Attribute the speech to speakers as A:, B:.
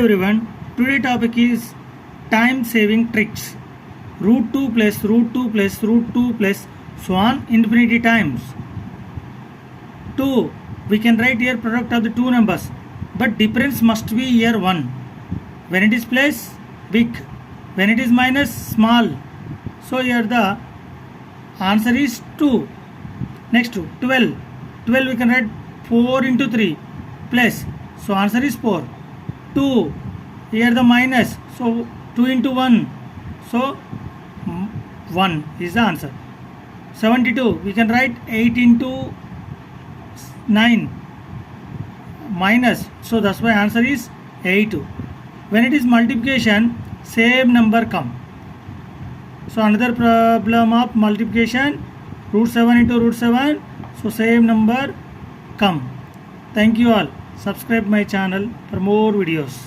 A: everyone, today topic is time saving tricks. Root 2 plus root 2 plus root 2 plus so on infinity times. 2. We can write here product of the two numbers, but difference must be here 1. When it is plus, big. When it is minus, small. So here the answer is 2. Next 12. 12 we can write 4 into 3 plus. So answer is 4. 2. Here the minus. So 2 into 1. So 1 is the answer. 72. We can write 8 into 9 minus. So that's why answer is 8. When it is multiplication, same number come. So another problem of multiplication, root 7 into root 7. So same number come. Thank you all. Subscribe my channel for more videos.